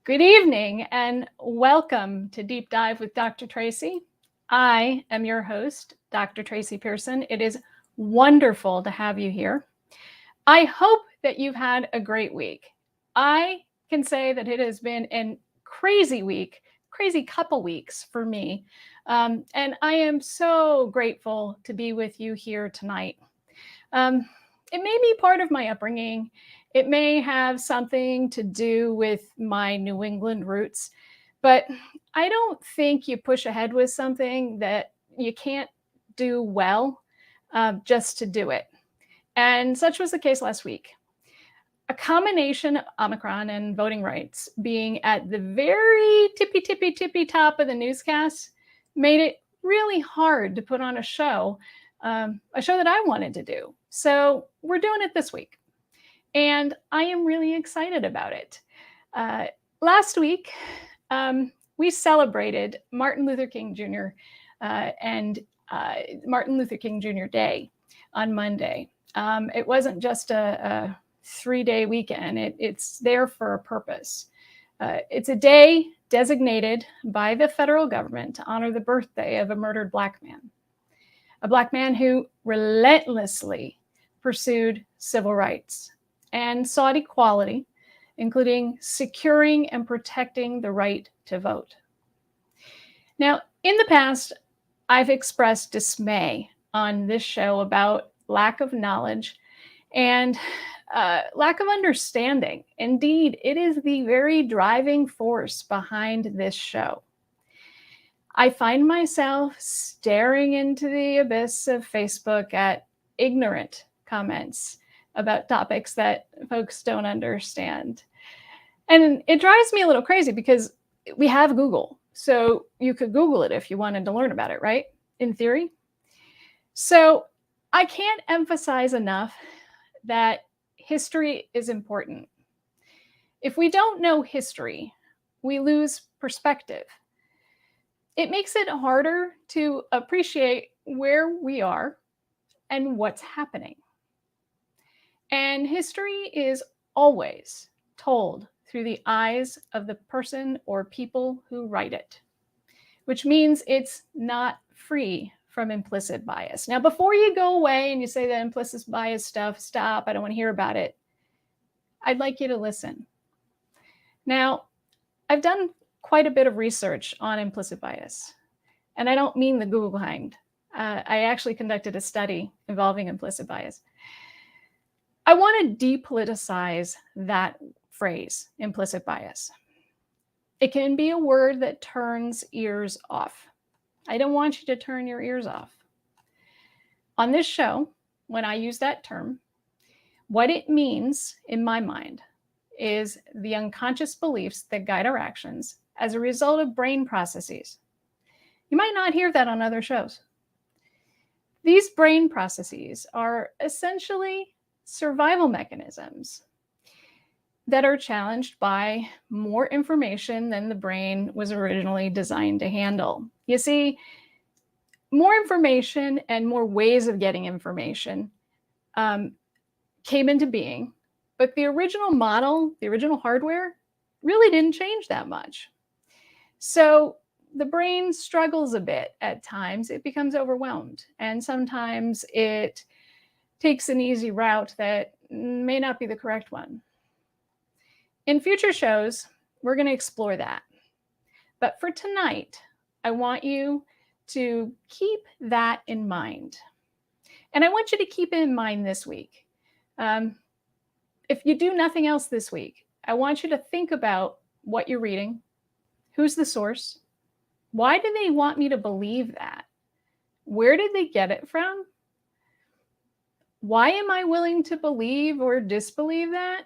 Good evening and welcome to Deep Dive with Dr. Tracy. I am your host, Dr. Tracy Pearson. It is wonderful to have you here. I hope that you've had a great week. I can say that it has been a crazy week, crazy couple weeks for me. And I am so grateful to be with you here tonight. It may be part of my upbringing. It may have something to do with my New England roots, but I don't think you push ahead with something that you can't do well just to do it. And such was the case last week. A combination of Omicron and voting rights being at the very tippy top of the newscast made it really hard to put on a show that I wanted to do. So we're doing it this week. And I am really excited about it. Last week, we celebrated Martin Luther King Jr. and Martin Luther King Jr. Day on Monday. It wasn't just a 3-day weekend. It's there for a purpose. It's a day designated by the federal government to honor the birthday of a murdered Black man. A Black man who relentlessly pursued civil rights and sought equality, including securing and protecting the right to vote. Now, in the past, I've expressed dismay on this show about lack of knowledge and lack of understanding. Indeed, it is the very driving force behind this show. I find myself staring into the abyss of Facebook at ignorant comments about topics that folks don't understand. And it drives me a little crazy because we have Google. So you could Google it if you wanted to learn about it, right? In theory. So I can't emphasize enough that history is important. If we don't know history, we lose perspective. It makes it harder to appreciate where we are and what's happening. And history is always told through the eyes of the person or people who write it, which means it's not free from implicit bias. Now, before you go away and you say that implicit bias stuff, stop, I don't want to hear about it, I'd like you to listen. Now, I've done quite a bit of research on implicit bias, and I don't mean the Google kind. I actually conducted a study involving implicit bias. I want to depoliticize that phrase, implicit bias. It can be a word that turns ears off. I don't want you to turn your ears off. On this show, when I use that term, what it means in my mind is the unconscious beliefs that guide our actions as a result of brain processes. You might not hear that on other shows. These brain processes are essentially survival mechanisms that are challenged by more information than the brain was originally designed to handle. You see, more information and more ways of getting information came into being, but the original model, the original hardware, really didn't change that much. So the brain struggles a bit at times. It becomes overwhelmed, and sometimes it takes an easy route that may not be the correct one. In future shows, we're going to explore that. But for tonight, I want you to keep that in mind. And I want you to keep it in mind this week. If you do nothing else this week, I want you to think about what you're reading. Who's the source? Why do they want me to believe that? Where did they get it from? Why am I willing to believe or disbelieve that?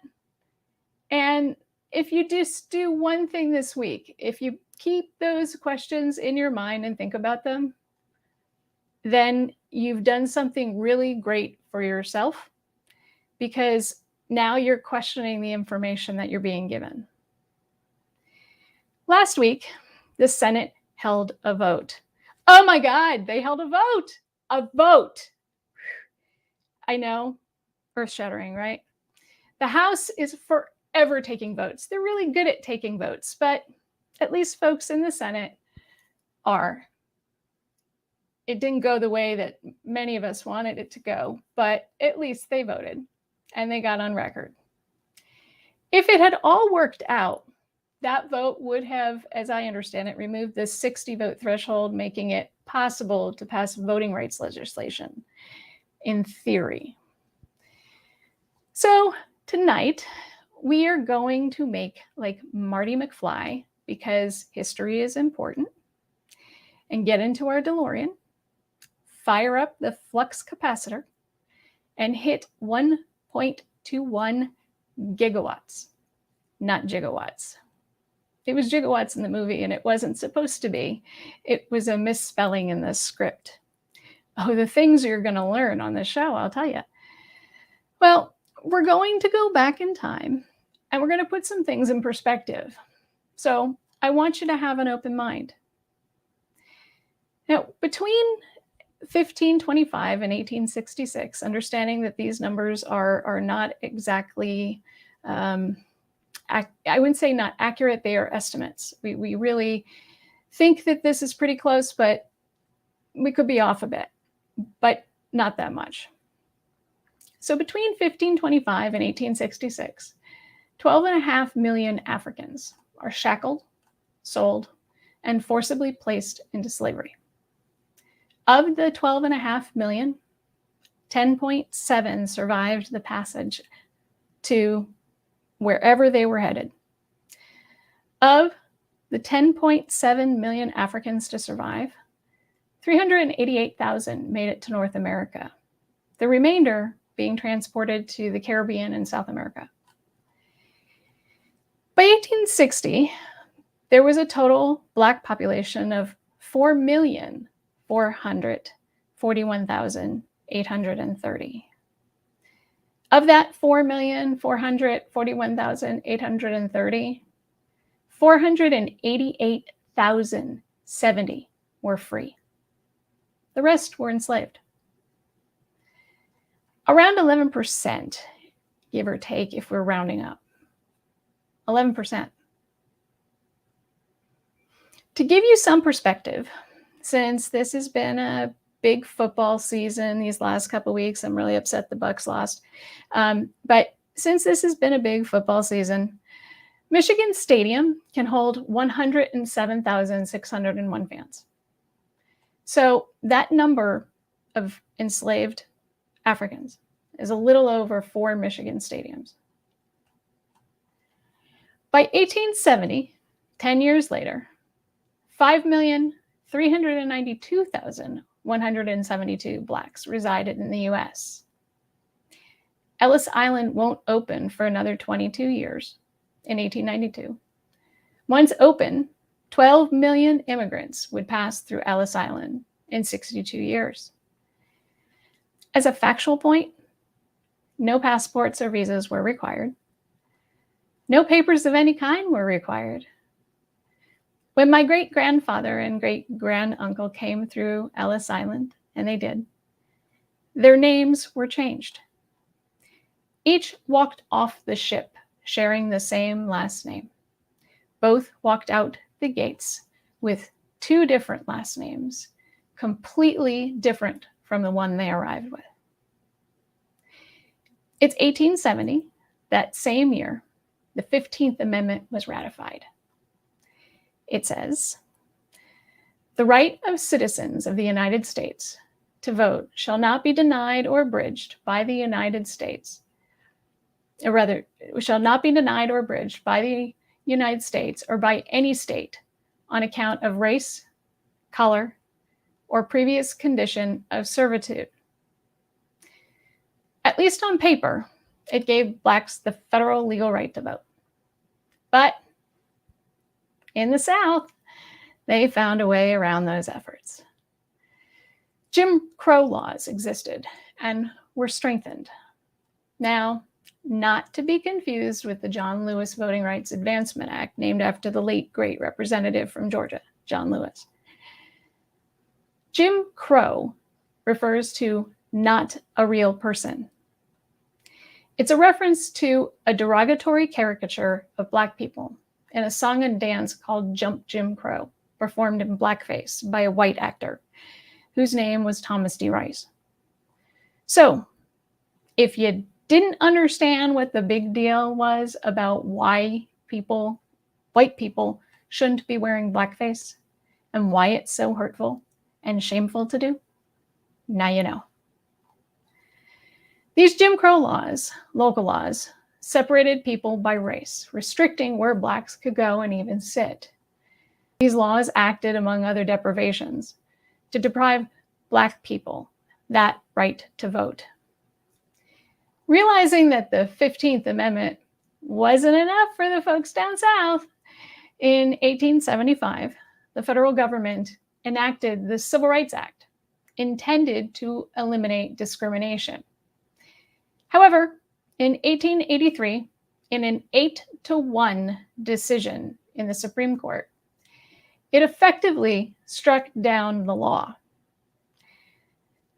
And if you just do one thing this week, if you keep those questions in your mind and think about them, then you've done something really great for yourself, because now you're questioning the information that you're being given. Last week, the Senate held a vote. Oh my God, they held a vote. A vote. I know, earth-shattering, right? The House is ever taking votes. They're really good at taking votes, but at least folks in the Senate are. It didn't go the way that many of us wanted it to go, but at least they voted and they got on record. If it had all worked out, that vote would have, as I understand it, removed the 60 vote threshold, making it possible to pass voting rights legislation, in theory. So tonight, we are going to make like Marty McFly, because history is important, and get into our DeLorean, fire up the flux capacitor, and hit 1.21 gigawatts, not gigawatts. It was gigawatts in the movie, and it wasn't supposed to be. It was a misspelling in the script. Oh, the things you're going to learn on this show, I'll tell you. Well, we're going to go back in time, and we're going to put some things in perspective. So I want you to have an open mind. Now, between 1525 and 1866, understanding that these numbers are not exactly, I wouldn't say not accurate, they are estimates. We really think that this is pretty close, but we could be off a bit, but not that much. So between 1525 and 1866, 12.5 million Africans are shackled, sold, and forcibly placed into slavery. Of the 12.5 million, 10.7 survived the passage to wherever they were headed. Of the 10.7 million Africans to survive, 388,000 made it to North America, the remainder being transported to the Caribbean and South America. By 1860, there was a total Black population of 4,441,830. Of that 4,441,830, 488,070 were free. The rest were enslaved. Around 11%, give or take, if we're rounding up. 11%. To give you some perspective, since this has been a big football season these last couple of weeks, I'm really upset the Bucs lost. But since this has been a big football season, Michigan Stadium can hold 107,601 fans. So that number of enslaved Africans is a little over 4 Michigan stadiums. By 1870, 10 years later, 5,392,172 Blacks resided in the US. Ellis Island won't open for another 22 years in 1892. Once open, 12 million immigrants would pass through Ellis Island in 62 years. As a factual point, no passports or visas were required. No papers of any kind were required. When my great-grandfather and great-granduncle came through Ellis Island, and they did, their names were changed. Each walked off the ship sharing the same last name. Both walked out the gates with 2 different last names, completely different from the one they arrived with. It's 1870, that same year, the 15th Amendment was ratified. It says, "The right of citizens of the United States to vote shall not be denied or abridged by the United States, or rather, shall not be denied or abridged by the United States or by any state on account of race, color, or previous condition of servitude." At least on paper, it gave Blacks the federal legal right to vote. But in the South, they found a way around those efforts. Jim Crow laws existed and were strengthened. Now, not to be confused with the John Lewis Voting Rights Advancement Act, named after the late great representative from Georgia, John Lewis. Jim Crow refers to not a real person. It's a reference to a derogatory caricature of Black people in a song and dance called Jump Jim Crow, performed in blackface by a white actor whose name was Thomas D. Rice. So, if you didn't understand what the big deal was about why white people shouldn't be wearing blackface and why it's so hurtful and shameful to do, now you know. These Jim Crow laws, local laws, separated people by race, restricting where Blacks could go and even sit. These laws acted, among other deprivations, to deprive Black people that right to vote. Realizing that the 15th Amendment wasn't enough for the folks down south, in 1875, the federal government enacted the Civil Rights Act, intended to eliminate discrimination. However, in 1883, in an 8-1 decision in the Supreme Court, it effectively struck down the law.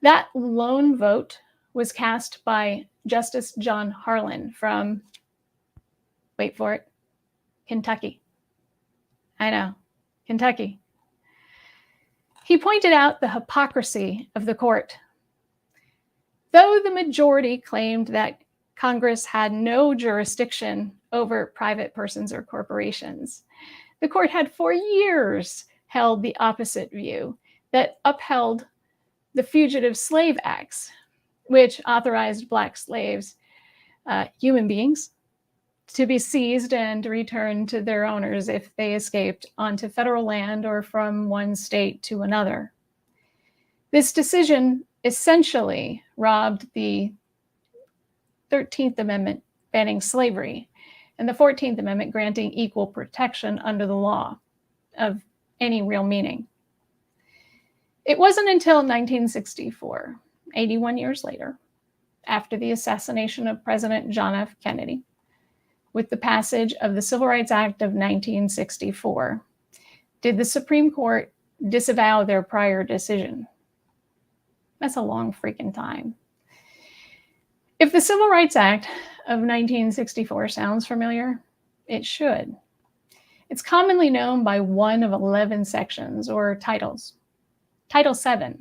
That lone vote was cast by Justice John Harlan from, wait for it, Kentucky. I know, Kentucky. He pointed out the hypocrisy of the court. Though the majority claimed that Congress had no jurisdiction over private persons or corporations, the court had for years held the opposite view that upheld the Fugitive Slave Acts, which authorized Black slaves, human beings, to be seized and returned to their owners if they escaped onto federal land or from one state to another. This decision essentially robbed the 13th Amendment banning slavery and the 14th Amendment granting equal protection under the law of any real meaning. It wasn't until 1964, 81 years later, after the assassination of President John F. Kennedy, with the passage of the Civil Rights Act of 1964, did the Supreme Court disavow their prior decision. That's a long freaking time. If the Civil Rights Act of 1964 sounds familiar, it should. It's commonly known by one of 11 sections or titles. Title VII,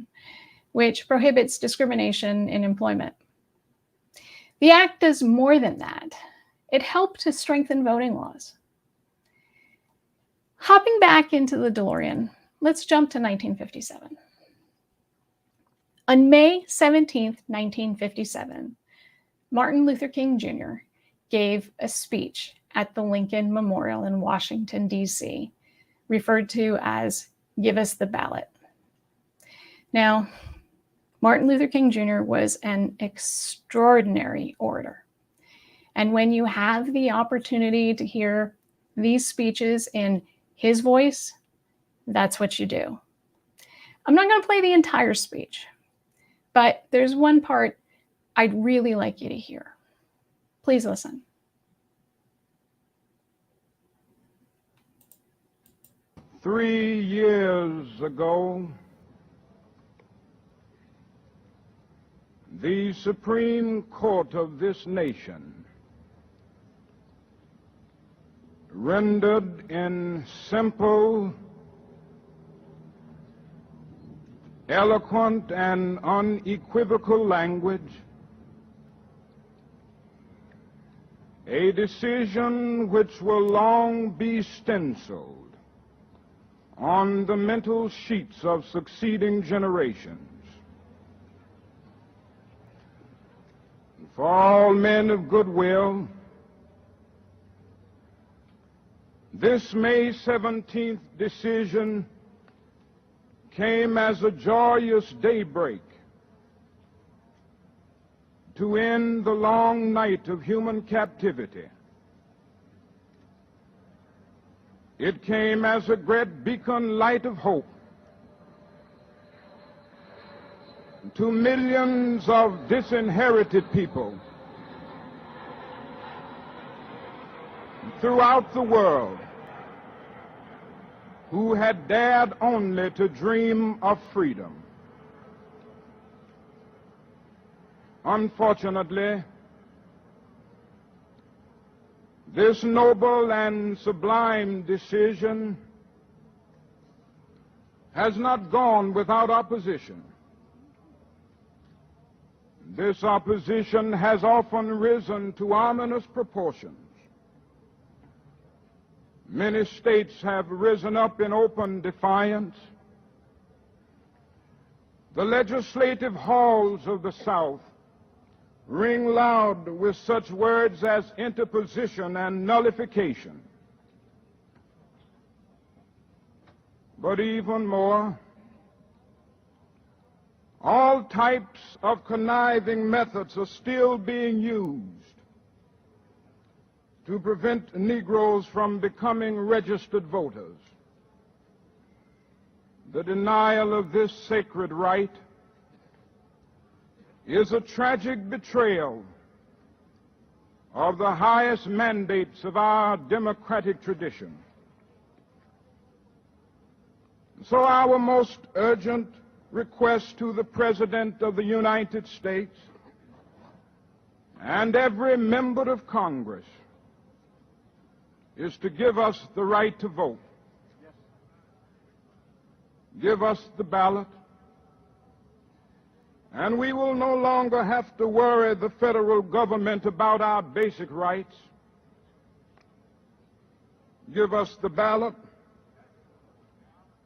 which prohibits discrimination in employment. The act does more than that. It helped to strengthen voting laws. Hopping back into the DeLorean, let's jump to 1957. On May 17th, 1957, Martin Luther King Jr. gave a speech at the Lincoln Memorial in Washington, D.C., referred to as "Give Us the Ballot." Now, Martin Luther King Jr. was an extraordinary orator. And when you have the opportunity to hear these speeches in his voice, that's what you do. I'm not going to play the entire speech, but there's one part I'd really like you to hear. Please listen. 3 years ago, the Supreme Court of this nation rendered in simple, eloquent, and unequivocal language a decision which will long be stenciled on the mental sheets of succeeding generations. For all men of goodwill, this May 17th decision came as a joyous daybreak to end the long night of human captivity. It came as a great beacon light of hope to millions of disinherited people throughout the world who had dared only to dream of freedom. Unfortunately, This noble and sublime decision has not gone without opposition. This opposition has often risen to ominous proportions. Many states have risen up in open defiance. The legislative halls of the South ring loud with such words as interposition and nullification. But even more, all types of conniving methods are still being used to prevent Negroes from becoming registered voters. The denial of this sacred right is a tragic betrayal of the highest mandates of our democratic tradition. So our most urgent request to the President of the United States and every member of Congress is to give us the right to vote. Give us the ballot, and we will no longer have to worry the federal government about our basic rights. Give us the ballot,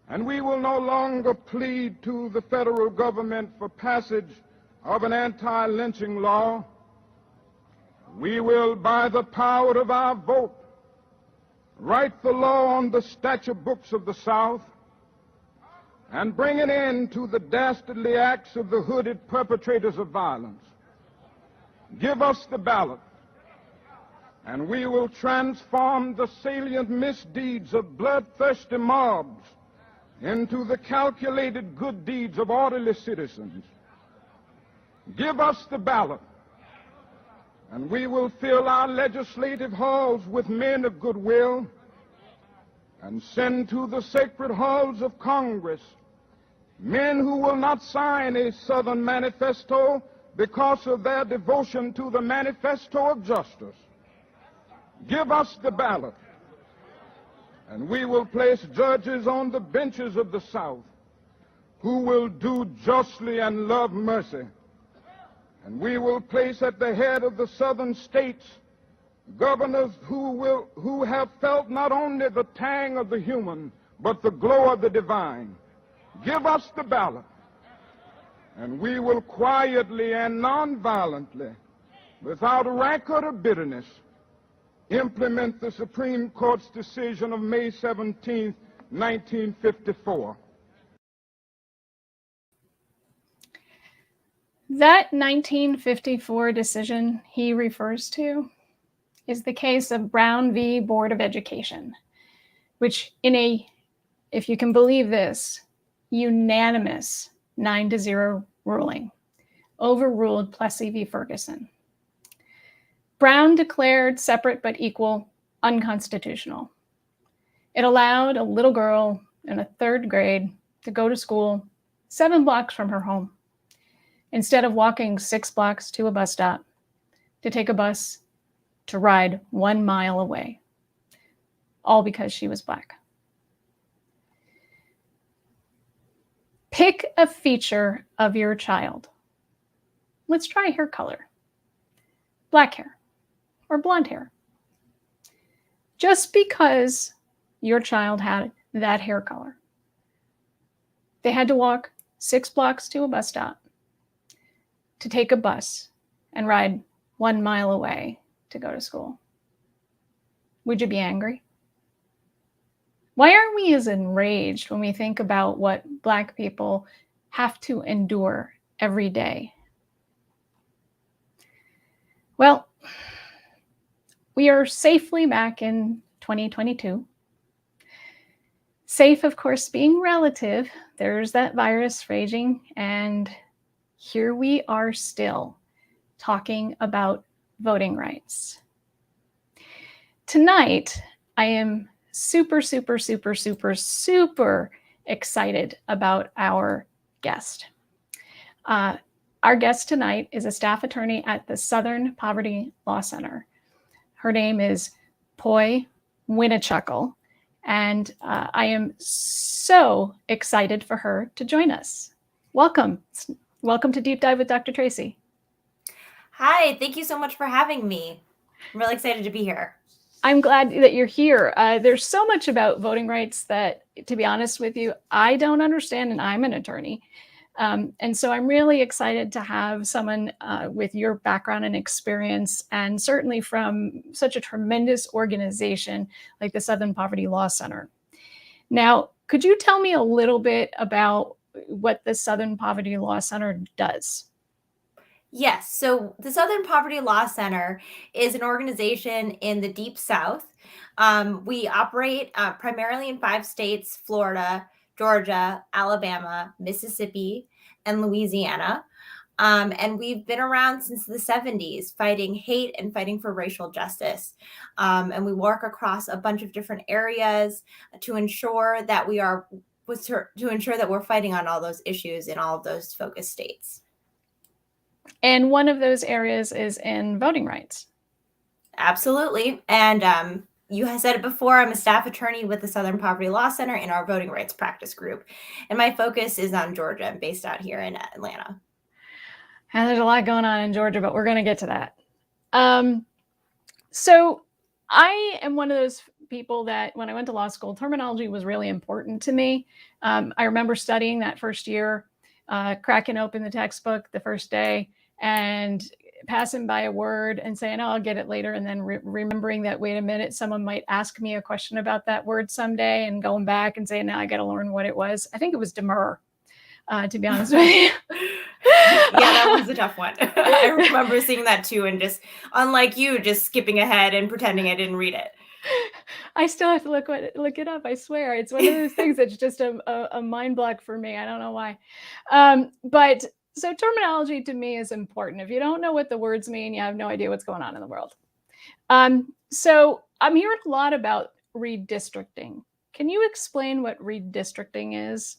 and we will no longer plead to the federal government for passage of an anti-lynching law. We will, by the power of our vote, write the law on the statute books of the South and bring an end to the dastardly acts of the hooded perpetrators of violence. Give us the ballot, and we will transform the salient misdeeds of bloodthirsty mobs into the calculated good deeds of orderly citizens. Give us the ballot, and we will fill our legislative halls with men of goodwill and send to the sacred halls of Congress men who will not sign a Southern manifesto because of their devotion to the manifesto of justice. Give us the ballot, and we will place judges on the benches of the South who will do justly and love mercy. And we will place at the head of the Southern states governors who have felt not only the tang of the human, but the glow of the divine. Give us the ballot, and we will quietly and nonviolently, without rancor or bitterness, implement the Supreme Court's decision of May 17, 1954. That 1954 decision he refers to is the case of Brown v. Board of Education, which in a, if you can believe this, unanimous 9-0 ruling overruled Plessy v. Ferguson. Brown declared separate but equal unconstitutional. It allowed a little girl in a 3rd grade to go to school 7 blocks from her home, instead of walking 6 blocks to a bus stop, to take a bus to ride 1 mile away, all because she was Black. Pick a feature of your child. Let's try hair color. Black hair or blonde hair. Just because your child had that hair color, they had to walk 6 blocks to a bus stop, to take a bus and ride 1 mile away to go to school. Would you be angry? Why aren't we as enraged when we think about what Black people have to endure every day? Well, we are safely back in 2022. Safe, of course, being relative. There's that virus raging, and here we are still talking about voting rights. Tonight, I am super excited about our guest. Our guest tonight is a staff attorney at the Southern Poverty Law Center. Her name is Poy Winichakul. And I am so excited for her to join us. Welcome. Welcome to Deep Dive with Dr. Tracy. Hi, thank you so much for having me. I'm really excited to be here. I'm glad that you're here. There's so much about voting rights that, to be honest with you, I don't understand, and I'm an attorney. And so I'm really excited to have someone with your background and experience, and certainly from such a tremendous organization like the Southern Poverty Law Center. Now, could you tell me a little bit about what the Southern Poverty Law Center does? Yes, so the Southern Poverty Law Center is an organization in the Deep South. We operate primarily in 5 states: Florida, Georgia, Alabama, Mississippi, and Louisiana. And we've been around since the 70s, fighting hate and fighting for racial justice. And we work across a bunch of different areas to ensure that we're fighting on all those issues in all of those focus states. And one of those areas is in voting rights. Absolutely. And you have said it before, I'm a staff attorney with the Southern Poverty Law Center in our voting rights practice group. And my focus is on Georgia. I'm based out here in Atlanta. And there's a lot going on in Georgia, but we're going to get to that. So I am one of those people that when I went to law school, terminology was really important to me. I remember studying that first year, cracking open the textbook the first day and passing by a word and saying, oh, I'll get it later. And then remembering that, wait a minute, someone might ask me a question about that word someday, and going back and saying, now I got to learn what it was. I think it was demur, to be honest with you. Yeah, that was a tough one. I remember seeing that too, and just, unlike you, just skipping ahead and pretending I didn't read it. I still have to look it up. I swear, it's one of those things that's just a mind block for me. I don't know why. But so terminology to me is important. If you don't know what the words mean, you have no idea what's going on in the world. So I'm hearing a lot about redistricting. Can you explain what redistricting is?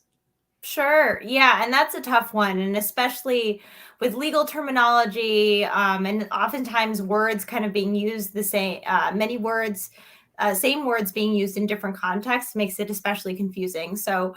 Sure. Yeah. And that's a tough one. And especially with legal terminology, and oftentimes words kind of being used the same, same words being used in different contexts makes it especially confusing. So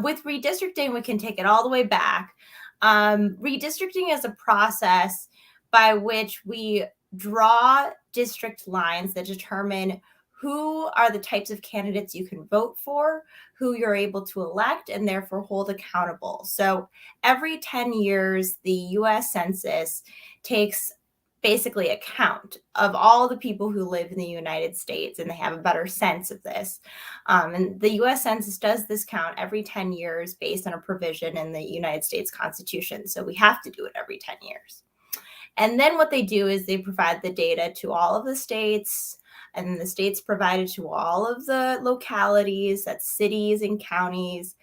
with redistricting, we can take it all the way back. Redistricting is a process by which we draw district lines that determine who are the types of candidates you can vote for, who you're able to elect, and therefore hold accountable. So every 10 years, the US Census takes basically a count of all the people who live in the United States, and they have a better sense of this. And the US Census does this count every 10 years based on a provision in the United States Constitution. So we have to do it every 10 years. And then what they do is they provide the data to all of the states, and then the states provided to all of the localities, that's cities and counties.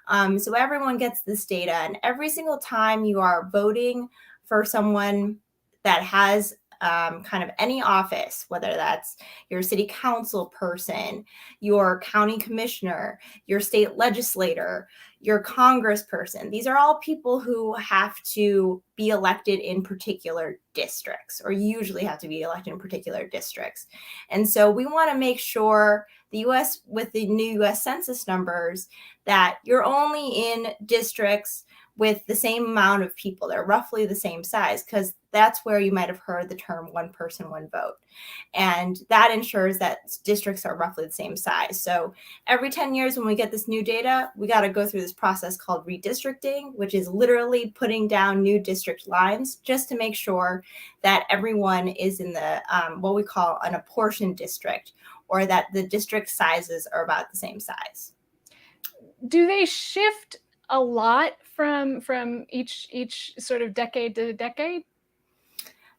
So everyone gets this data, and every single time you are voting for someone that has kind of any office, whether that's your city council person, your county commissioner, your state legislator, your congressperson. These are all people who have to be elected in particular districts, or usually have to be elected in particular districts. And so we want to make sure the US, with the new US Census numbers, that you're only in districts with the same amount of people. They're roughly the same size, because that's where you might have heard the term one person, one vote. And that ensures that districts are roughly the same size. So every 10 years when we get this new data, we got to go through this process called redistricting, which is literally putting down new district lines just to make sure that everyone is in the what we call an apportioned district, or that the district sizes are about the same size. Do they shift a lot from each sort of decade to decade?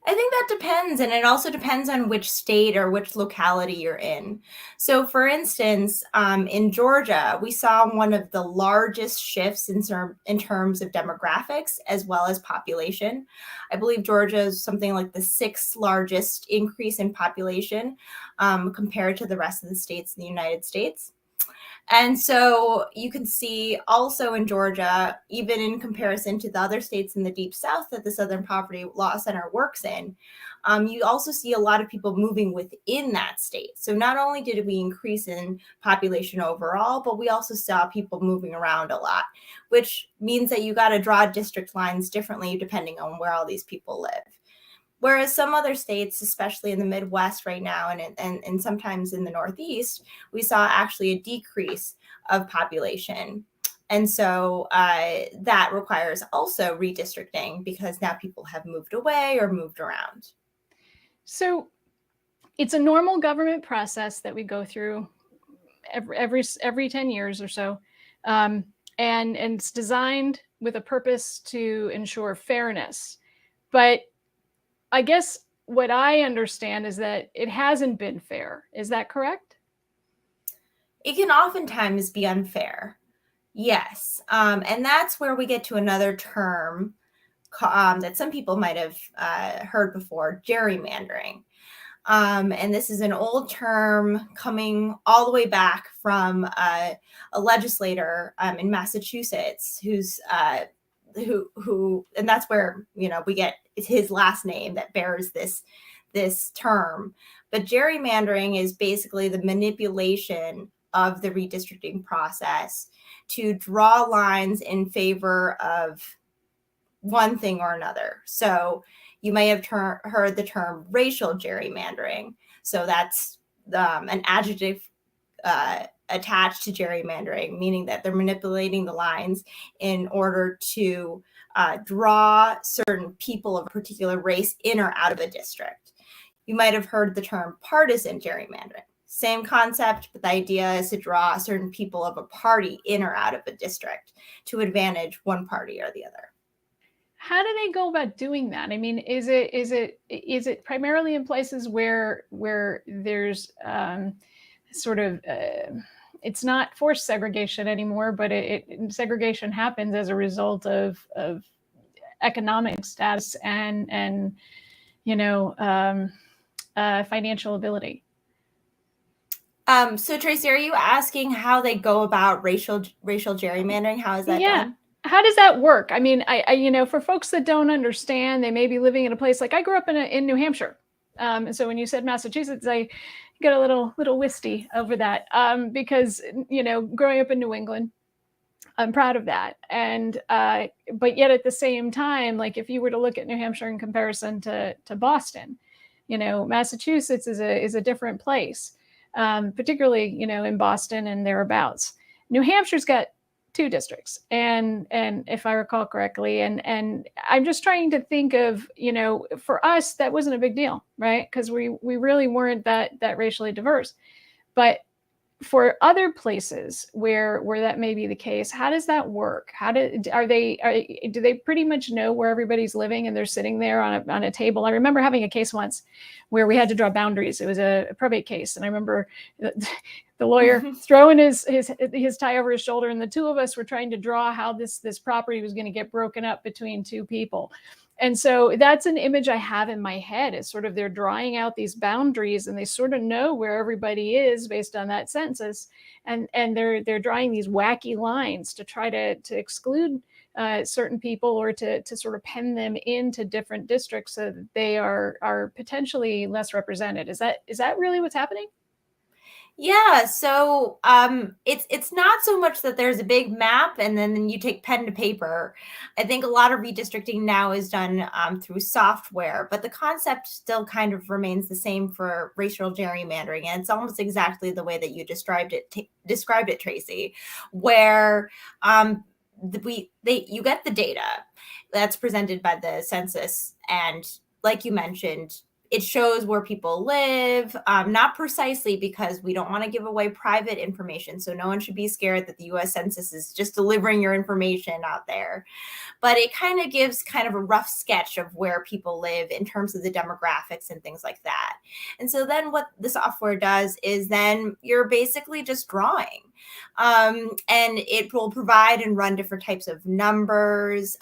I think that depends, and it also depends on which state or which locality you're in. So for instance, in Georgia, we saw one of the largest shifts in terms of demographics as well as population. I believe Georgia is something like the 6th largest increase in population compared to the rest of the states in the United States. And so you can see also in Georgia, even in comparison to the other states in the Deep South that the Southern Poverty Law Center works in, you also see a lot of people moving within that state. So not only did we increase in population overall, but we also saw people moving around a lot, which means that you got to draw district lines differently depending on where all these people live. Whereas some other states, especially in the Midwest right now, and sometimes in the Northeast, we saw actually a decrease of population. And so that requires also redistricting because now people have moved away or moved around. So it's a normal government process that we go through every 10 years or so. And it's designed with a purpose to ensure fairness. But I guess what I understand is that it hasn't been fair. Is that correct? It can oftentimes be unfair. Yes. And that's where we get to another term that some people might have heard before, gerrymandering. And this is an old term coming all the way back from a legislator in Massachusetts who, and that's where, we get his last name that bears this term. But gerrymandering is basically the manipulation of the redistricting process to draw lines in favor of one thing or another. So you may have heard the term racial gerrymandering. So that's an adjective attached to gerrymandering, meaning that they're manipulating the lines in order to draw certain people of a particular race in or out of a district. You might have heard the term partisan gerrymandering. Same concept, but the idea is to draw certain people of a party in or out of a district to advantage one party or the other. How do they go about doing that? I mean, is it primarily in places where there's sort of it's not forced segregation anymore, but segregation happens as a result of economic status and financial ability? So Tracy, are you asking how they go about racial gerrymandering? How is that done? How does that work? I mean, I for folks that don't understand, they may be living in a place like I grew up in New Hampshire. And so when you said Massachusetts, I get a little wisty over that because, growing up in New England, I'm proud of that. And but yet at the same time, like if you were to look at New Hampshire in comparison to Boston, Massachusetts is a different place, particularly, in Boston and thereabouts. New Hampshire's got 2 districts, and if I recall correctly, and I'm just trying to think of, for us that wasn't a big deal, right? Because we really weren't that racially diverse. But for other places where that may be the case, how does that work? Do they pretty much know where everybody's living and they're sitting there on a table? I remember having a case once where we had to draw boundaries. It was a probate case, and I remember the lawyer throwing his tie over his shoulder, and the 2 of us were trying to draw how this property was going to get broken up between 2 people. And so that's an image I have in my head. It's sort of they're drawing out these boundaries, and they sort of know where everybody is based on that census, and they're drawing these wacky lines to try to exclude certain people or to sort of pen them into different districts so that they are potentially less represented. Is that really what's happening? Yeah, so it's not so much that there's a big map and then you take pen to paper. I think a lot of redistricting now is done through software, but the concept still kind of remains the same for racial gerrymandering, and it's almost exactly the way that you described it, Tracy, where you get the data that's presented by the census, and like you mentioned, it shows where people live, not precisely because we don't want to give away private information. So no one should be scared that the US Census is just delivering your information out there. But it kind of gives kind of a rough sketch of where people live in terms of the demographics and things like that. And so then what the software does is then you're basically just drawing. And it will provide and run different types of numbers,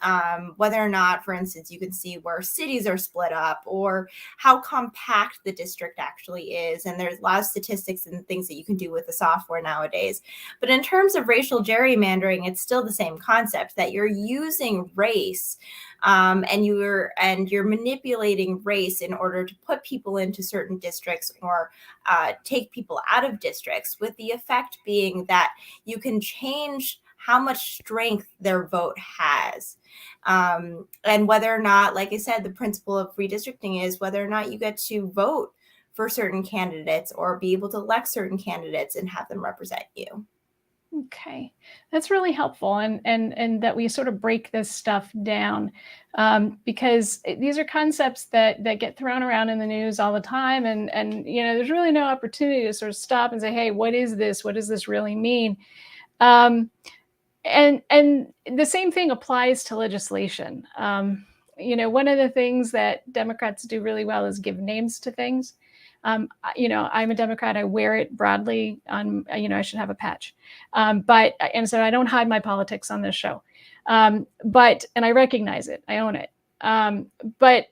whether or not, for instance, you can see where cities are split up or how compact the district actually is. And there's a lot of statistics and things that you can do with the software nowadays. But in terms of racial gerrymandering, it's still the same concept, that you're using race and you're manipulating race in order to put people into certain districts or take people out of districts, with the effect being that you can change how much strength their vote has. And whether or not, like I said, the principle of redistricting is whether or not you get to vote for certain candidates or be able to elect certain candidates and have them represent you. Okay, that's really helpful, and that we sort of break this stuff down, because these are concepts that get thrown around in the news all the time, and there's really no opportunity to sort of stop and say, hey, what is this? What does this really mean? And the same thing applies to legislation. One of the things that Democrats do really well is give names to things. I'm a Democrat. I wear it broadly on, I should have a patch. And so I don't hide my politics on this show. And I recognize it. I own it. But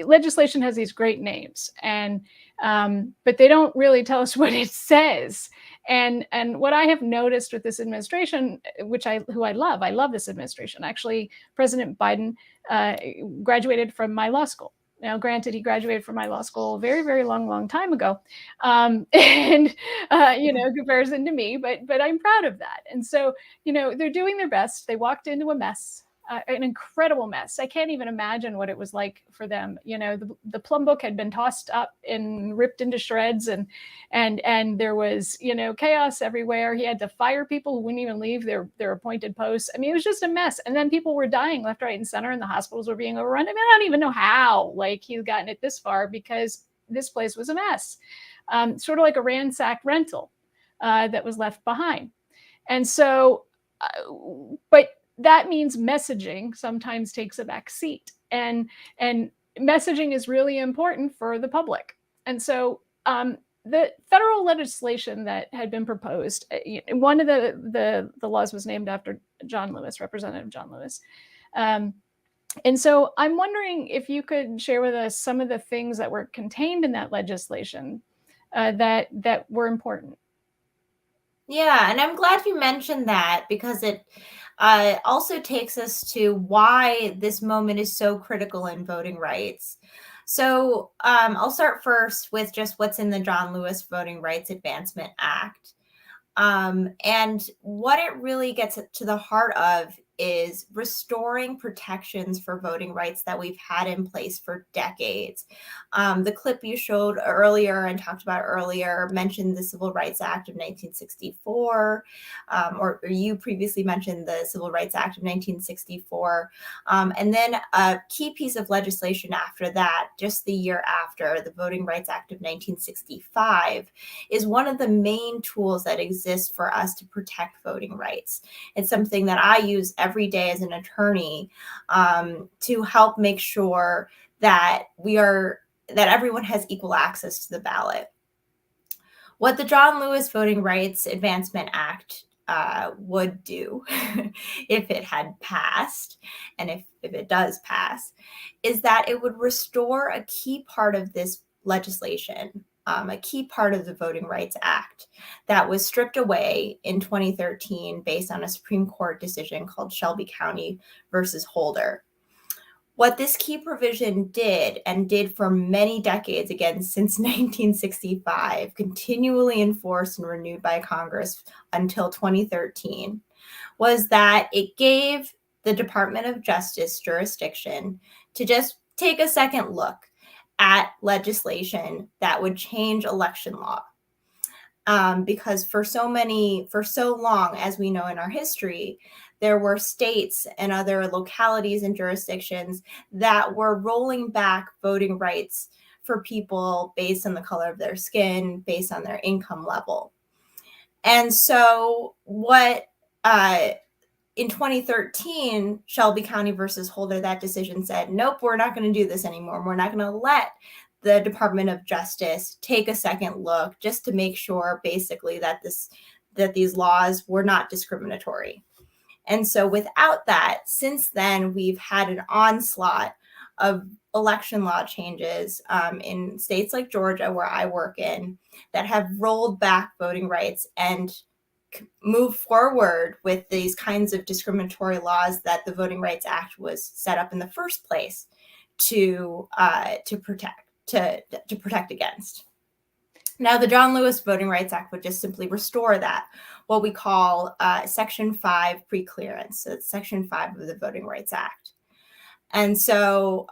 legislation has these great names, but they don't really tell us what it says. And what I have noticed with this administration, who I love this administration. Actually, President Biden graduated from my law school. Now, granted, he graduated from my law school a very, very long time ago, in comparison to me, but I'm proud of that. And so, they're doing their best. They walked into a mess, an incredible mess. I can't even imagine what it was like for them. The plum book had been tossed up and ripped into shreds, and there was, chaos everywhere. He had to fire people who wouldn't even leave their appointed posts. I mean, it was just a mess. And then people were dying left, right, and center, and the hospitals were being overrun. I mean, I don't even know how, he's gotten it this far, because this place was a mess. Sort of like a ransacked rental that was left behind. And so, but that means messaging sometimes takes a back seat, and messaging is really important for the public. And so the federal legislation that had been proposed, one of the laws was named after John Lewis, Representative John Lewis. And so I'm wondering if you could share with us some of the things that were contained in that legislation that were important. Yeah, and I'm glad you mentioned that, because it also takes us to why this moment is so critical in voting rights. So I'll start first with just what's in the John Lewis Voting Rights Advancement Act. And what it really gets to the heart of is restoring protections for voting rights that we've had in place for decades. The clip you showed earlier and talked about earlier mentioned the Civil Rights Act of 1964, or you previously mentioned the Civil Rights Act of 1964. And then a key piece of legislation after that, just the year after, the Voting Rights Act of 1965, is one of the main tools that exists for us to protect voting rights. It's something that I use every day as an attorney to help make sure that everyone has equal access to the ballot. What the John Lewis Voting Rights Advancement Act would do if it had passed, and if it does pass, is that it would restore a key part of this legislation, a key part of the Voting Rights Act that was stripped away in 2013 based on a Supreme Court decision called Shelby County versus Holder. What this key provision did, and did for many decades, again, since 1965, continually enforced and renewed by Congress until 2013, was that it gave the Department of Justice jurisdiction to just take a second look at legislation that would change election law. Because for so long, as we know in our history, there were states and other localities and jurisdictions that were rolling back voting rights for people based on the color of their skin, based on their income level. And so in 2013, Shelby County versus Holder, that decision said, nope, we're not going to do this anymore. We're not going to let the Department of Justice take a second look, just to make sure basically that these laws were not discriminatory. And so without that, since then, we've had an onslaught of election law changes in states like Georgia, where I work in, that have rolled back voting rights and move forward with these kinds of discriminatory laws that the Voting Rights Act was set up in the first place to protect against. Now, the John Lewis Voting Rights Act would just simply restore that, what we call Section 5 preclearance. So it's Section 5 of the Voting Rights Act. And so,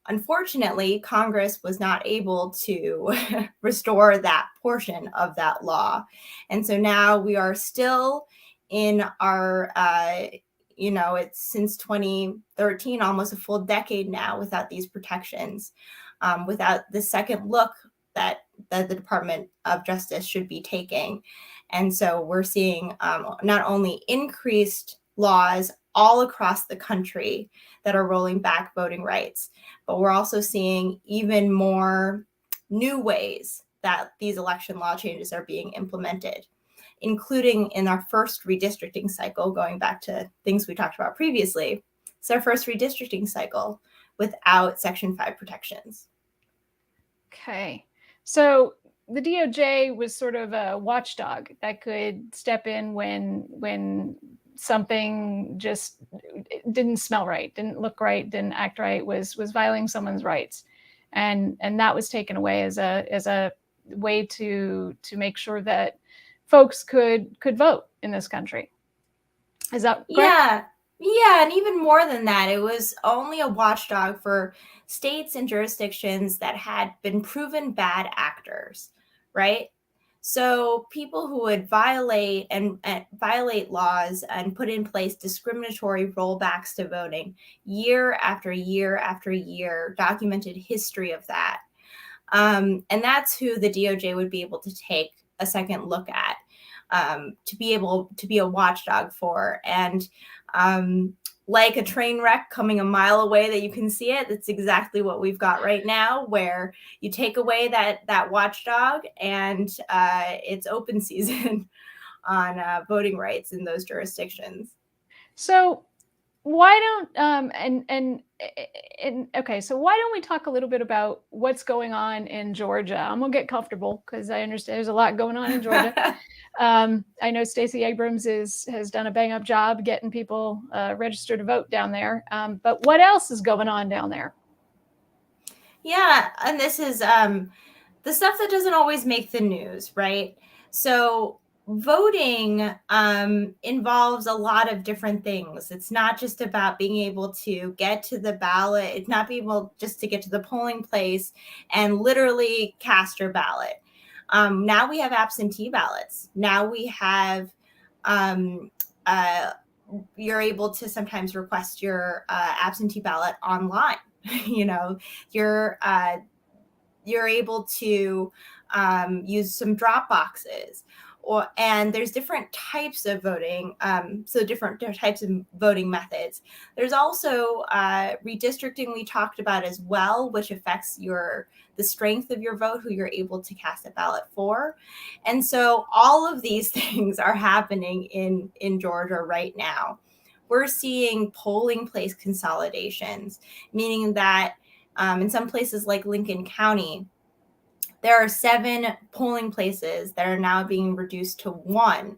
unfortunately, Congress was not able to restore that portion of that law. And so now we are still in our, it's since 2013, almost a full decade now without these protections, without the second look that the Department of Justice should be taking. And so we're seeing not only increased laws all across the country that are rolling back voting rights, but we're also seeing even more new ways that these election law changes are being implemented, including in our first redistricting cycle, going back to things we talked about previously. It's our first redistricting cycle without Section 5 protections. Okay. So the DOJ was sort of a watchdog that could step in when something just didn't smell right, didn't look right, didn't act right, was violating someone's rights, and that was taken away as a way to make sure that folks could vote in this country. Is that correct? Yeah, and even more than that, it was only a watchdog for states and jurisdictions that had been proven bad actors, right? So people who would violate laws and put in place discriminatory rollbacks to voting year after year after year, documented history of that. And that's who the DOJ would be able to take a second look at, to be able to be a watchdog for. And like a train wreck coming a mile away that you can see it, that's exactly what we've got right now, where you take away that watchdog and it's open season on voting rights in those jurisdictions. So why don't okay, so why don't we talk a little bit about what's going on in Georgia? I'm gonna get comfortable because I understand there's a lot going on in Georgia. I know Stacey Abrams has done a bang-up job getting people registered to vote down there. But what else is going on down there? Yeah, and this is the stuff that doesn't always make the news, right? So voting involves a lot of different things. It's not just about being able to get to the ballot. It's not being able just to get to the polling place and literally cast your ballot. Now we have absentee ballots. Now we have, you're able to sometimes request your absentee ballot online. You're able to use some drop boxes, and there's different types of voting. So different types of voting methods. There's also redistricting we talked about as well, which affects the strength of your vote, who you're able to cast a ballot for. And so all of these things are happening in Georgia right now. We're seeing polling place consolidations, meaning that in some places like Lincoln County, there are 7 polling places that are now being reduced to 1.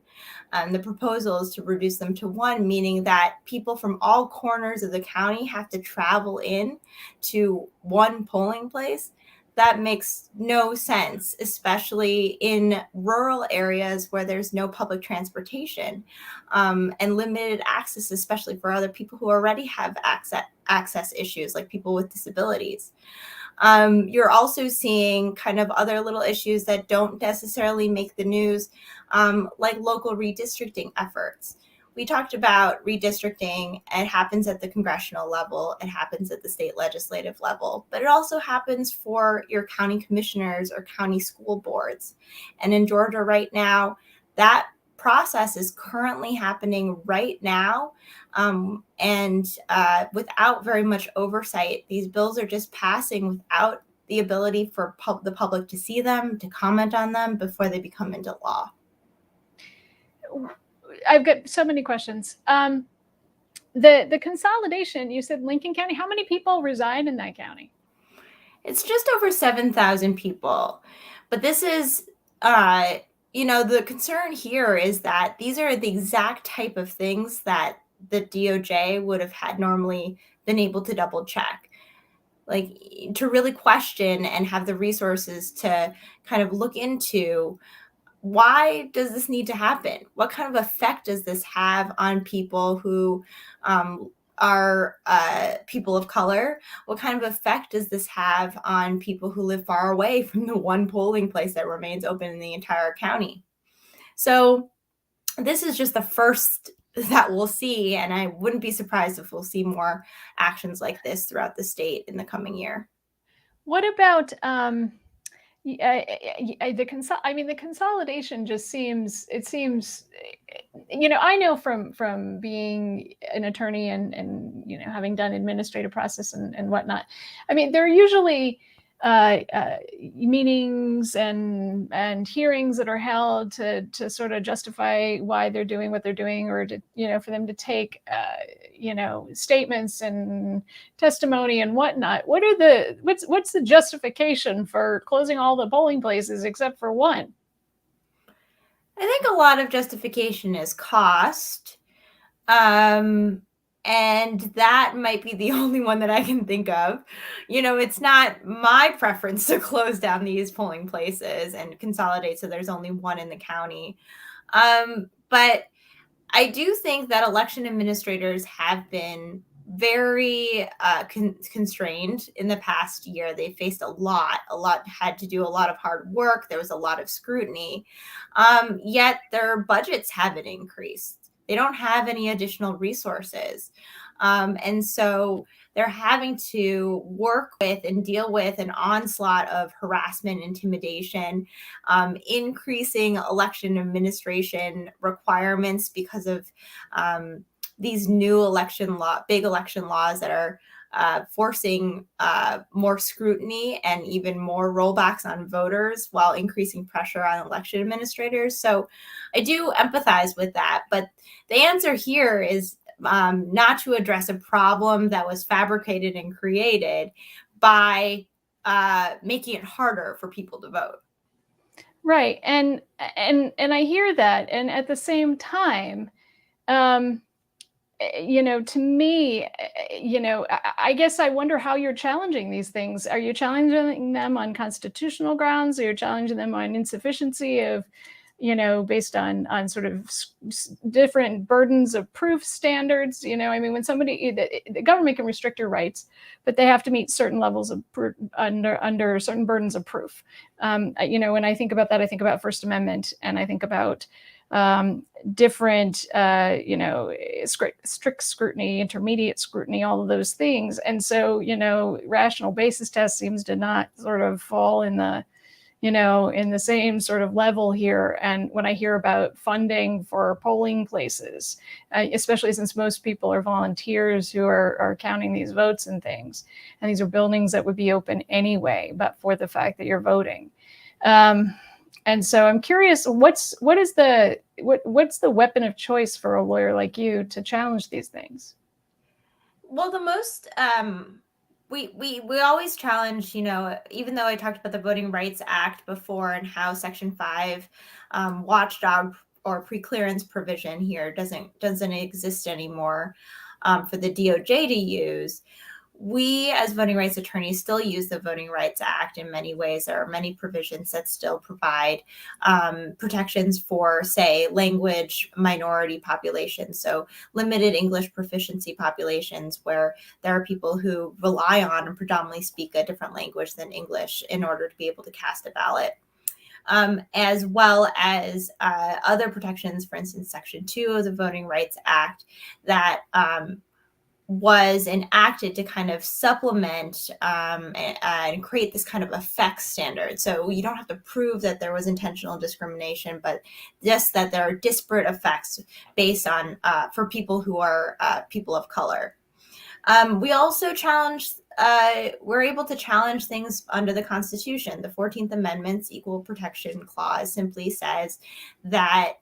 The proposal is to reduce them to 1, meaning that people from all corners of the county have to travel in to 1 polling place. That makes no sense, especially in rural areas where there's no public transportation and limited access, especially for other people who already have access issues, like people with disabilities. You're also seeing kind of other little issues that don't necessarily make the news, like local redistricting efforts. We talked about redistricting. It happens at the congressional level. It happens at the state legislative level, but it also happens for your county commissioners or county school boards. And in Georgia right now, that process is currently happening right now. And without very much oversight, these bills are just passing without the ability for the public to see them, to comment on them before they become into law. I've got so many questions. The consolidation, you said Lincoln County, how many people reside in that county? It's just over 7,000 people. But this is, the concern here is that these are the exact type of things that the DOJ would have had normally been able to double check. Like, to really question and have the resources to kind of look into, why does this need to happen? What kind of effect does this have on people who are people of color? What kind of effect does this have on people who live far away from the one polling place that remains open in the entire county? So this is just the first that we'll see, and I wouldn't be surprised if we'll see more actions like this throughout the state in the coming year. What about the consolidation just seems, I know from being an attorney and having done administrative process and whatnot. I mean, there are usually meetings and hearings that are held to sort of justify why they're doing what they're doing, or to, for them to take, statements and testimony and whatnot. What's the justification for closing all the polling places except for one? I think a lot of justification is cost. And that might be the only one that I can think of. It's not my preference to close down these polling places and consolidate so there's only one in the county. But I do think that election administrators have been very constrained in the past year. They faced a lot had to do a lot of hard work. There was a lot of scrutiny, yet their budgets haven't increased. They don't have any additional resources. And so they're having to work with and deal with an onslaught of harassment, intimidation, increasing election administration requirements because of these new big election laws that are forcing more scrutiny and even more rollbacks on voters while increasing pressure on election administrators. So I do empathize with that. But the answer here is not to address a problem that was fabricated and created by making it harder for people to vote. Right. And I hear that. And at the same time, to me, I guess I wonder how you're challenging these things. Are you challenging them on constitutional grounds? Are you challenging them on insufficiency of, based on sort of different burdens of proof standards? When somebody, the government can restrict your rights, but they have to meet certain levels of under certain burdens of proof. When I think about that, I think about First Amendment, and I think about different, strict scrutiny, intermediate scrutiny, all of those things. And so, rational basis test seems to not sort of fall in the same sort of level here. And when I hear about funding for polling places, especially since most people are volunteers who are counting these votes and things, and these are buildings that would be open anyway, but for the fact that you're voting. And so I'm curious, what's the weapon of choice for a lawyer like you to challenge these things? Well, the most we always challenge, even though I talked about the Voting Rights Act before and how Section 5 watchdog or preclearance provision here doesn't exist anymore for the DOJ to use. We, as voting rights attorneys, still use the Voting Rights Act in many ways. There are many provisions that still provide protections for, say, language minority populations, so limited English proficiency populations where there are people who rely on and predominantly speak a different language than English in order to be able to cast a ballot. As well as other protections, for instance, Section 2 of the Voting Rights Act that was enacted to kind of supplement and create this kind of effect standard. So you don't have to prove that there was intentional discrimination, but just that there are disparate effects based on for people who are people of color. We also challenged we're able to challenge things under the Constitution. The 14th Amendment's Equal Protection Clause simply says that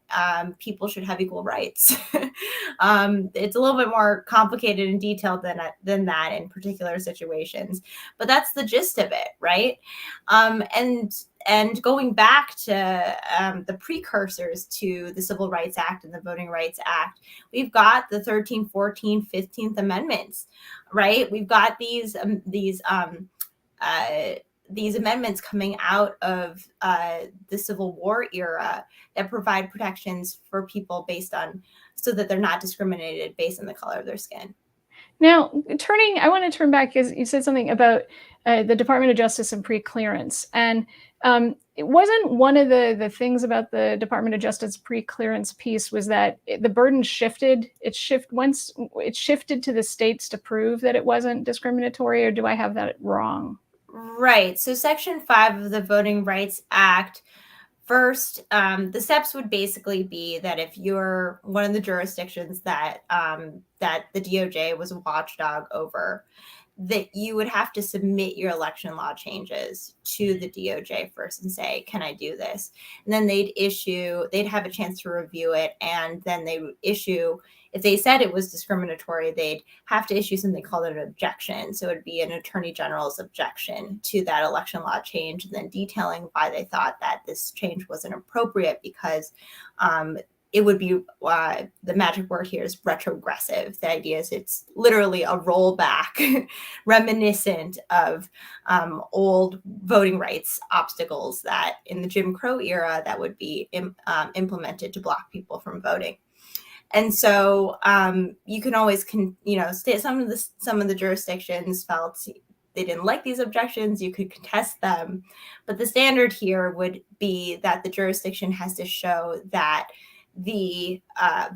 people should have equal rights. It's a little bit more complicated and detailed than that in particular situations, but that's the gist of it, right? And going back to the precursors to the Civil Rights Act and the Voting Rights Act, we've got the 13th, 14th, 15th Amendments, right? We've got these amendments coming out of the Civil War era that provide protections for people so that they're not discriminated based on the color of their skin. Now, I want to turn back because you said something about the Department of Justice and pre-clearance. And it wasn't one of the things about the Department of Justice pre-clearance piece was that the burden shifted. Once it shifted to the states to prove that it wasn't discriminatory, or do I have that wrong? Right. So Section 5 of the Voting Rights Act, first, the steps would basically be that if you're one of the jurisdictions that the DOJ was a watchdog over, that you would have to submit your election law changes to the DOJ first and say, can I do this? And then they'd have a chance to review it. And then they would issue, if they said it was discriminatory, they'd have to issue something called an objection. So it'd be an attorney general's objection to that election law change, and then detailing why they thought that this change wasn't appropriate because it would be, the magic word here is retrogressive. The idea is it's literally a rollback reminiscent of old voting rights obstacles that in the Jim Crow era that would be implemented to block people from voting. And so you can always, some of the jurisdictions felt they didn't like these objections. You could contest them. But the standard here would be that the jurisdiction has to show that the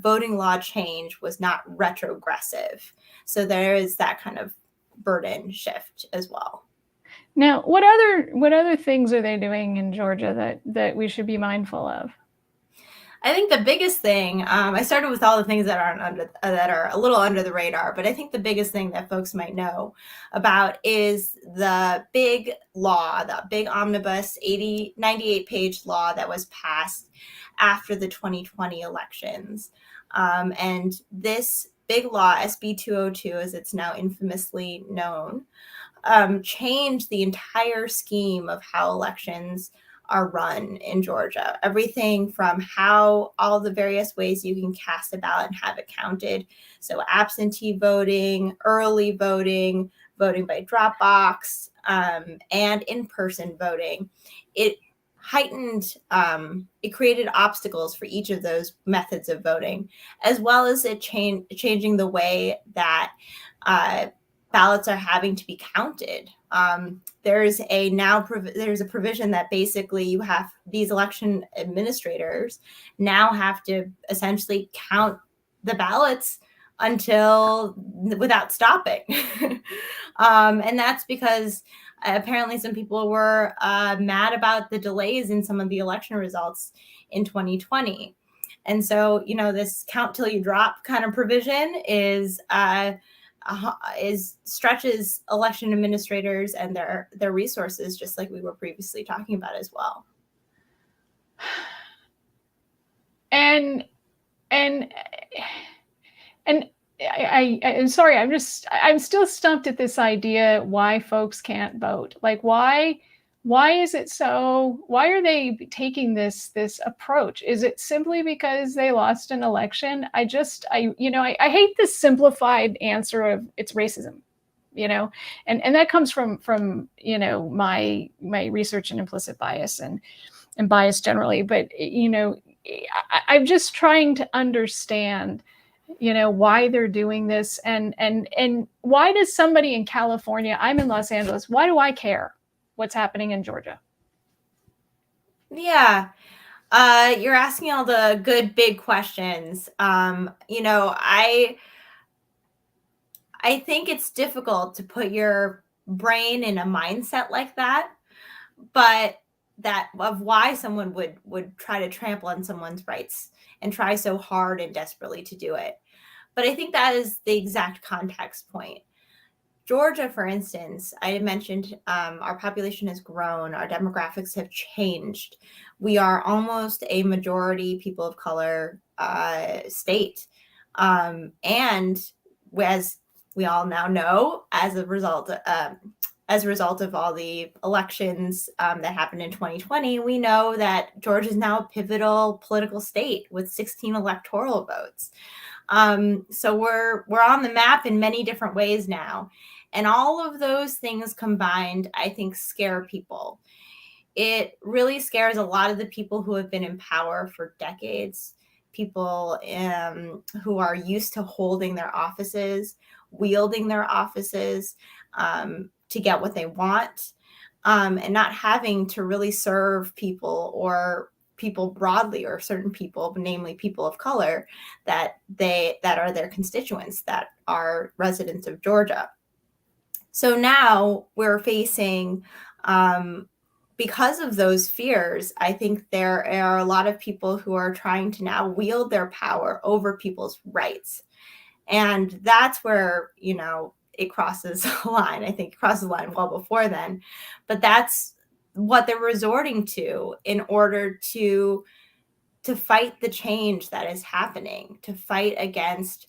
voting law change was not retrogressive. So there is that kind of burden shift as well. Now, what other things are they doing in Georgia that we should be mindful of? I think the biggest thing, I started with all the things that are a little under the radar, but I think the biggest thing that folks might know about is the big law, the big omnibus 98-page law that was passed after the 2020 elections. And this big law, SB 202, as it's now infamously known, changed the entire scheme of how elections are run in Georgia. Everything from how all the various ways you can cast a ballot and have it counted. So absentee voting, early voting, voting by drop box, and in-person voting. It heightened, it created obstacles for each of those methods of voting, as well as it changing the way that ballots are having to be counted. There's a provision that basically you have these election administrators now have to essentially count the ballots without stopping. And that's because apparently some people were mad about the delays in some of the election results in 2020. And so, this count till you drop kind of provision stretches election administrators and their resources, just like we were previously talking about as well. And I'm sorry, I'm still stumped at this idea why folks can't vote. Like why is it so? Why are they taking this approach? Is it simply because they lost an election? I hate this simplified answer of it's racism, and that comes from my research and implicit bias and bias generally. But I'm just trying to understand why they're doing this, and why does somebody in California, I'm in Los Angeles, why do I care what's happening in Georgia? Yeah. You're asking all the good big questions. I think it's difficult to put your brain in a mindset like that, but that of why someone would try to trample on someone's rights and try so hard and desperately to do it. But I think that is the exact context point. Georgia, for instance, I mentioned our population has grown, our demographics have changed. We are almost a majority people of color state. And as we all now know, as a result of all the elections that happened in 2020, we know that Georgia is now a pivotal political state with 16 electoral votes. So we're on the map in many different ways now. And all of those things combined, I think, scare people. It really scares a lot of the people who have been in power for decades, people who are used to holding their offices, wielding their offices to get what they want, and not having to really serve people or people broadly, or certain people, namely people of color, that are their constituents, that are residents of Georgia. So now we're facing, because of those fears, I think there are a lot of people who are trying to now wield their power over people's rights. And that's where, it crosses a line. I think it crosses the line well before then. But that's what they're resorting to in order to fight the change that is happening, to fight against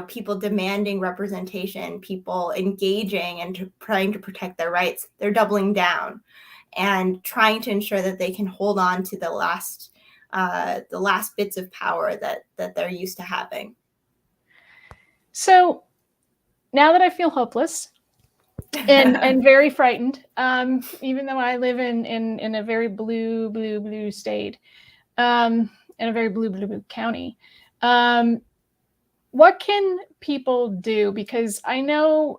people demanding representation, people engaging and trying to protect their rights. They're doubling down and trying to ensure that they can hold on to the last bits of power that they're used to having. So now that I feel hopeless and very frightened, even though I live in a very blue state, in a very blue county, what can people do? Because I know,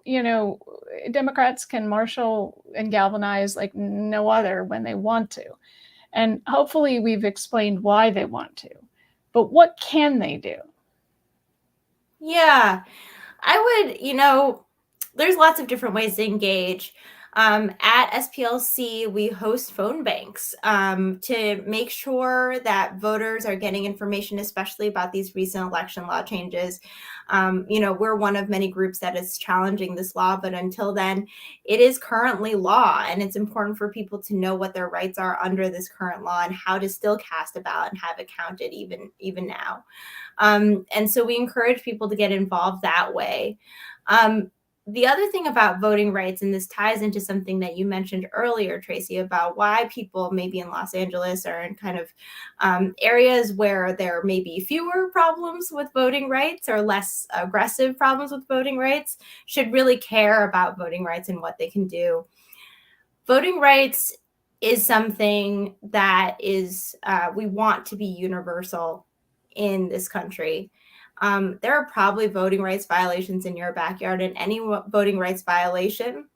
Democrats can marshal and galvanize like no other when they want to. And hopefully we've explained why they want to. But what can they do? Yeah, I would, there's lots of different ways to engage. At SPLC, we host phone banks to make sure that voters are getting information, especially about these recent election law changes. We're one of many groups that is challenging this law, but until then, it is currently law, and it's important for people to know what their rights are under this current law and how to still cast a ballot and have it counted even now. And so we encourage people to get involved that way. The other thing about voting rights, and this ties into something that you mentioned earlier, Tracy, about why people maybe in Los Angeles or in kind of areas where there may be fewer problems with voting rights or less aggressive problems with voting rights should really care about voting rights and what they can do. Voting rights is something that is, we want to be universal in this country. There are probably voting rights violations in your backyard, and any voting rights violation,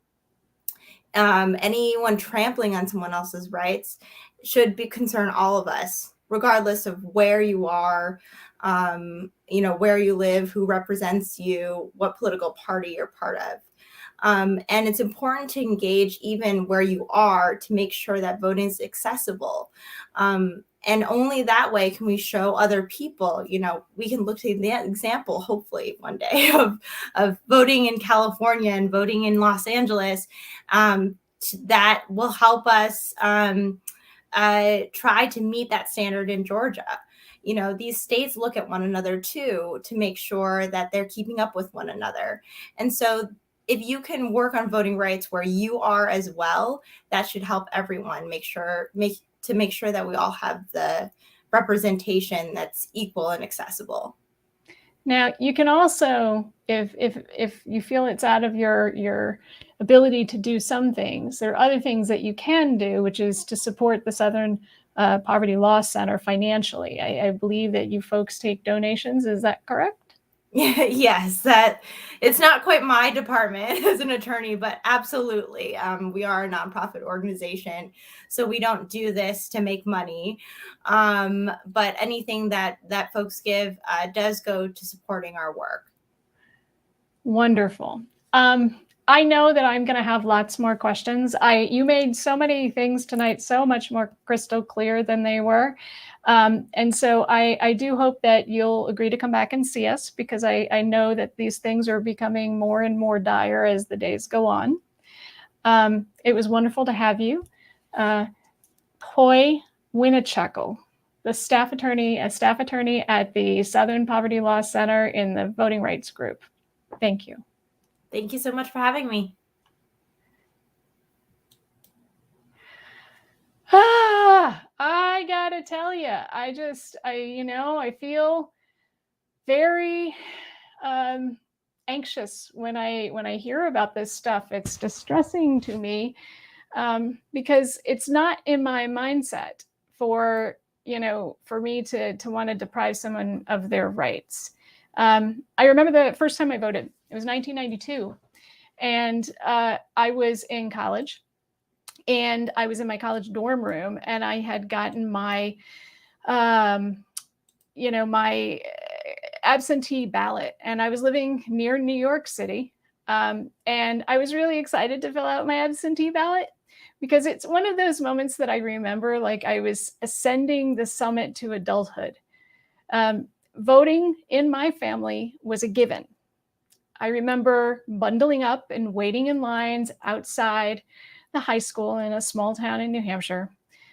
anyone trampling on someone else's rights should concern all of us, regardless of where you are, where you live, who represents you, what political party you're part of. And it's important to engage even where you are to make sure that voting is accessible. And only that way can we show other people, we can look to the example, hopefully one day, of voting in California and voting in Los Angeles, that will help us try to meet that standard in Georgia. These states look at one another too, to make sure that they're keeping up with one another. And so if you can work on voting rights where you are as well, that should help everyone make sure that we all have the representation that's equal and accessible. Now, you can also, if you feel it's out of your ability to do some things, there are other things that you can do, which is to support the Southern Poverty Law Center financially. I believe that you folks take donations. Is that correct? Yes, that it's not quite my department as an attorney, but absolutely. We are a nonprofit organization, so we don't do this to make money. But anything that folks give does go to supporting our work. Wonderful. I know that I'm going to have lots more questions. You made so many things tonight so much more crystal clear than they were. And so I do hope that you'll agree to come back and see us, because I know that these things are becoming more and more dire as the days go on. It was wonderful to have you. Poy Winichakul, a staff attorney at the Southern Poverty Law Center in the Voting Rights Group. Thank you. Thank you so much for having me. I gotta tell you, I feel very anxious when I hear about this stuff. It's distressing to me, because it's not in my mindset for me to want to deprive someone of their rights. I remember the first time I voted. It was 1992, and I was in college, and I was in my college dorm room, and I had gotten my my absentee ballot, and I was living near New York City, and I was really excited to fill out my absentee ballot, because it's one of those moments that I remember like I was ascending the summit to adulthood. Voting in my family was a given. I remember bundling up and waiting in lines outside the high school in a small town in New Hampshire.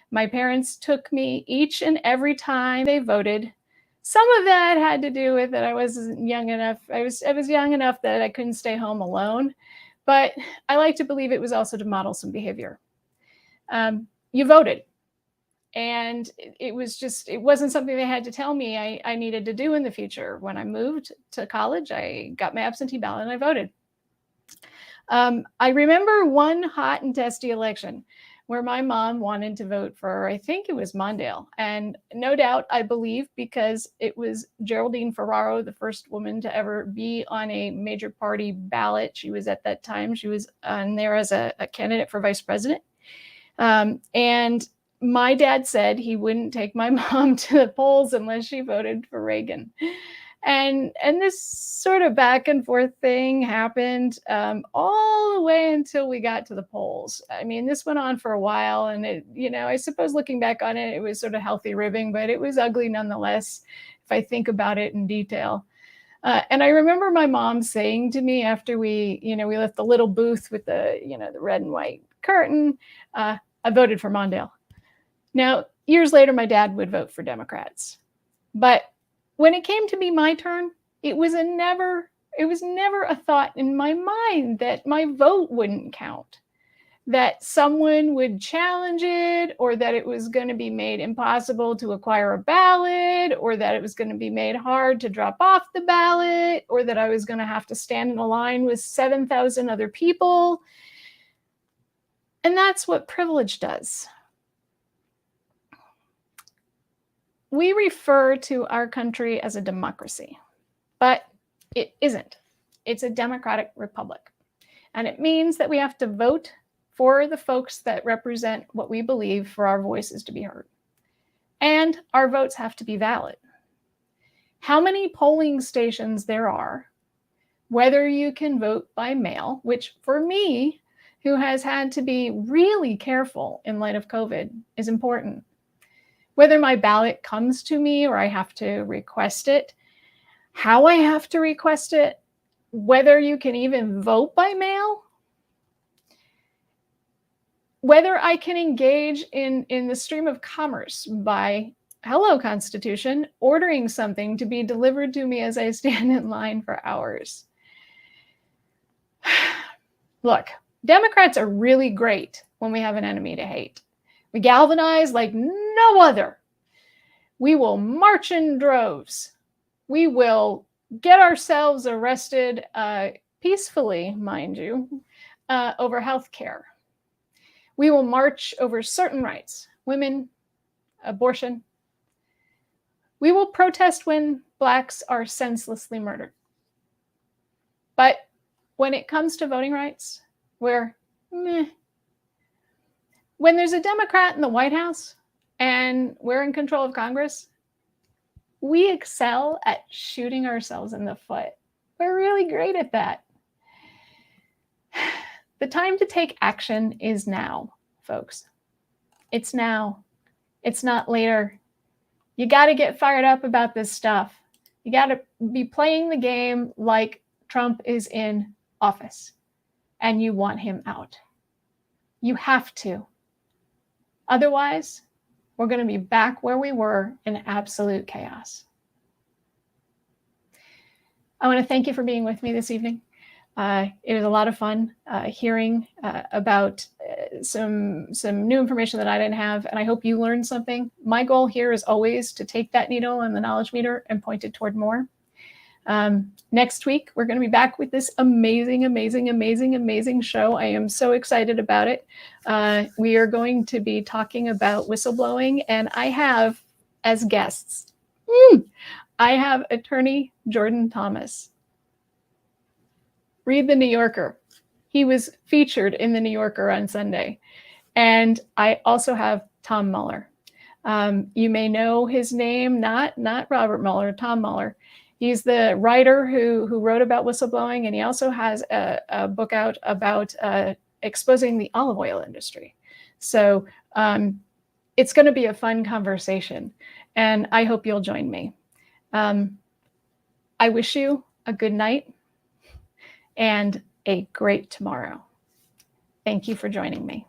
My parents took me each and every time they voted. Some of that had to do with that I wasn't young enough. I was young enough that I couldn't stay home alone, but I like to believe it was also to model some behavior. You voted, and it wasn't something they had to tell me I needed to do in the future. When I moved to college, I got my absentee ballot and I voted. I remember one hot and testy election where my mom wanted to vote for, I think it was Mondale. And no doubt, I believe, because it was Geraldine Ferraro, the first woman to ever be on a major party ballot. She was at that time, she was on there as a candidate for vice president. And my dad said he wouldn't take my mom to the polls unless she voted for Reagan. And this sort of back and forth thing happened all the way until we got to the polls. I mean, this went on for a while, and I suppose looking back on it, it was sort of healthy ribbing, but it was ugly nonetheless, if I think about it in detail. And I remember my mom saying to me after we left the little booth with the red and white curtain, I voted for Mondale. Now, years later, my dad would vote for Democrats, but when it came to be my turn, it was never a thought in my mind that my vote wouldn't count, that someone would challenge it, or that it was going to be made impossible to acquire a ballot, or that it was going to be made hard to drop off the ballot, or that I was going to have to stand in a line with 7,000 other people. And that's what privilege does. We refer to our country as a democracy, but it isn't. It's a democratic republic. And it means that we have to vote for the folks that represent what we believe for our voices to be heard. And our votes have to be valid. How many polling stations there are, whether you can vote by mail, which for me, who has had to be really careful in light of COVID, is important. Whether my ballot comes to me or I have to request it, how I have to request it, whether you can even vote by mail, whether I can engage in the stream of commerce by, hello, Constitution, ordering something to be delivered to me as I stand in line for hours. Look, Democrats are really great when we have an enemy to hate. We galvanize like no other. We will march in droves. We will get ourselves arrested peacefully, mind you, over health care. We will march over certain rights, women, abortion. We will protest when Blacks are senselessly murdered. But when it comes to voting rights, we're meh. When there's a Democrat in the White House and we're in control of Congress, we excel at shooting ourselves in the foot. We're really great at that. The time to take action is now, folks. It's now. It's not later. You got to get fired up about this stuff. You got to be playing the game like Trump is in office and you want him out. You have to. Otherwise, we're going to be back where we were in absolute chaos. I want to thank you for being with me this evening. It was a lot of fun hearing about some new information that I didn't have, and I hope you learned something. My goal here is always to take that needle and the knowledge meter and point it toward more. Next week, we're going to be back with this amazing show. I am so excited about it. We are going to be talking about whistleblowing, and I have as guests, I have attorney Jordan Thomas. Read the New Yorker. He was featured in the New Yorker on Sunday. And I also have Tom Mueller. You may know his name, not Robert Mueller, Tom Mueller. He's the writer who wrote about whistleblowing, and he also has a book out about exposing the olive oil industry. So it's going to be a fun conversation, and I hope you'll join me. I wish you a good night and a great tomorrow. Thank you for joining me.